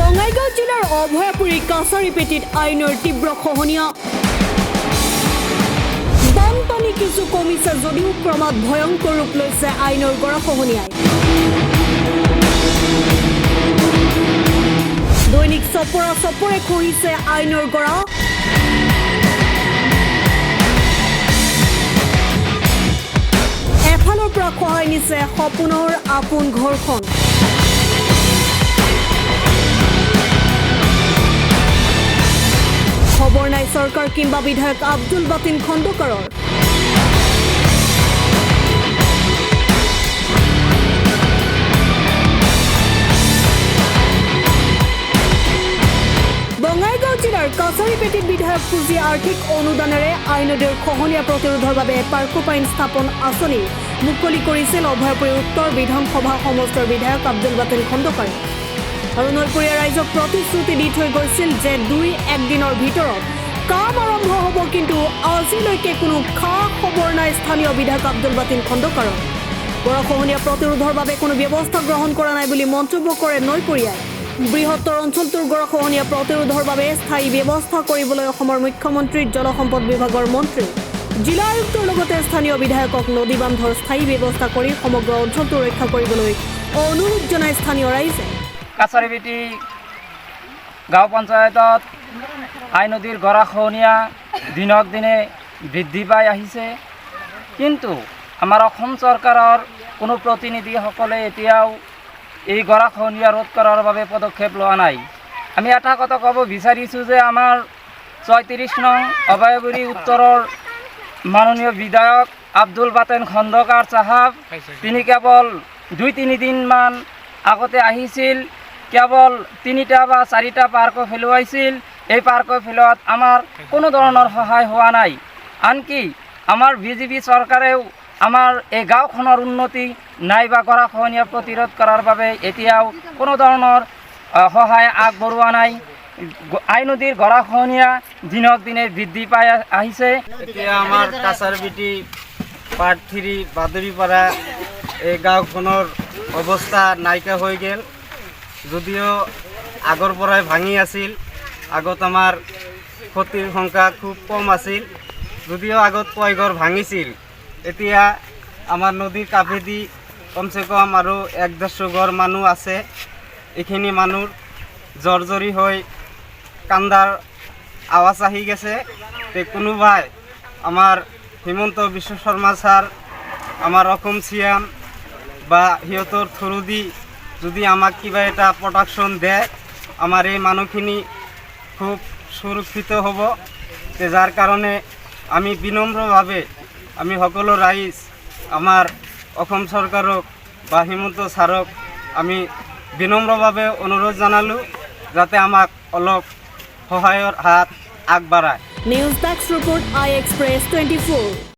বঙাইগাঁও জিলাৰ অভয়াপুৰী কাছাৰীপেটীত আইনৰ তীব্ৰ খহনীয়া। বানপানী কিছু কমিছে যদিও ক্ৰমাৎ ভয়ংকৰ ৰূপ লৈছে আইনৰ গৰাখহনীয়াই। দৈনিক চপৰা চপৰে খহিছে আইনৰ গৰা। এফালৰ পৰা খহাই নিছে সপোনৰ আপোন ঘৰখন। খবৰ নাই চৰকাৰ কিংবা বিধায়ক আব্দুল বাতিন খন্দকাৰৰ। বঙাইগাঁও জিলাৰ কাছাৰীপেটীত বিধায়ক পুঁজি আৰ্থিক অনুদানেৰে আই নদীৰ খহনীয়া প্ৰতিৰোধৰ বাবে পাৰ্কোপাইন স্থাপন আঁচনি মুকলি কৰিছিল অভয়াপুৰী উত্তৰ বিধানসভা সমষ্টিৰ বিধায়ক আব্দুল বাতিন খন্দকাৰে। আৰু নৈপৰীয়া ৰাইজক প্ৰতিশ্ৰুতি দি থৈ গৈছিল যে 2-1 দিনৰ ভিতৰত কাম আৰম্ভ হ'ব, কিন্তু আজিলৈকে কোনো খা খবৰ নাই স্থানীয় বিধায়ক আব্দুল বাতিন খন্দকাৰৰ। গৰাখহনীয়া প্ৰতিৰোধৰ বাবে কোনো ব্যৱস্থা গ্ৰহণ কৰা নাই বুলি মন্তব্য কৰে নৈপৰীয়াই। বৃহত্তৰ অঞ্চলটোৰ গৰাখহনীয়া প্ৰতিৰোধৰ বাবে স্থায়ী ব্যৱস্থা কৰিবলৈ অসমৰ মুখ্যমন্ত্ৰী জলসম্পদ বিভাগৰ মন্ত্ৰী জিলা আয়ুক্তৰ লগতে স্থানীয় বিধায়কক নদী বান্ধৰ স্থায়ী ব্যৱস্থা কৰি সমগ্ৰ অঞ্চলটো ৰক্ষা কৰিবলৈ অনুৰোধ জনায় স্থানীয় ৰাইজে। কাছাৰীপেটী গাঁও পঞ্চায়তত আই নদীৰ গৰাখহনীয়া দিনক দিনে বৃদ্ধি পাই আহিছে, কিন্তু আমাৰ অসম চৰকাৰৰ কোনো প্ৰতিনিধিসকলে এতিয়াও এই গৰাখহনীয়া ৰোধ কৰাৰ বাবে পদক্ষেপ লোৱা নাই। আমি এটা কথা ক'ব বিচাৰিছোঁ যে আমাৰ 34 নং অভয়াপুৰী উত্তৰৰ মাননীয় বিধায়ক আব্দুল বাতিন খন্দকাৰ চাহাব, তিনি কেৱল 2-3 দিনমান আগতে আহিছিল, কেৱল 3টা বা 4টা পাৰ্ক পেলোৱাইছিল। এই পাৰ্ক পেলোৱাত আমাৰ কোনো ধৰণৰ সহায় হোৱা নাই। আনকি আমাৰ বিজেপি চৰকাৰেও আমাৰ এই গাঁওখনৰ উন্নতি নাইবা গৰাখহনীয়া প্ৰতিৰোধ কৰাৰ বাবে এতিয়াও কোনো ধৰণৰ সহায় আগবঢ়োৱা নাই। আই নদীৰ গৰাখহনীয়া দিনক দিনে বৃদ্ধি পাই আহিছে। এতিয়া আমাৰ কাছাৰীপেটী পাৰ্ট 3 বাদুৰিপাৰা এই গাঁওখনৰ অৱস্থা নাইকিয়া হৈ গ'ল। যদিও আগৰ পৰাই ভাঙি আছিল, আগত আমাৰ ক্ষতিৰ সংখ্যা খুব কম আছিল, যদিও আগত কয় ঘৰ ভাঙিছিল, এতিয়া আমাৰ নদীৰ কাষেদি কমচে কম আৰু 150 ঘৰ মানুহ আছে। এইখিনি মানুহ জৰ্জৰি হৈ কান্দাৰ আৱাজ আহি গেছে। কোনোবাই আমাৰ হিমন্ত বিশ্ব শৰ্মা ছাৰ, আমাৰ অসম চিএম বা সিহঁতৰ থ্ৰু দি যদি আমাক কিবা এটা প্ৰটেকশ্যন দিয়ে, আমাৰ এই মানুহখিনি খুব সুৰক্ষিত হ'ব। যাৰ কাৰণে আমি বিনম্ৰভাৱে আমি সকলো ৰাইজ আমাৰ অসম চৰকাৰক বা হিমন্ত ছাৰক আমি বিনম্ৰভাৱে অনুৰোধ জনালোঁ যাতে আমাক অলপ সহায়ৰ হাত আগবঢ়ায়। নিউজ ডেস্ক ৰিপোৰ্ট, আই এক্সপ্ৰেছ 24।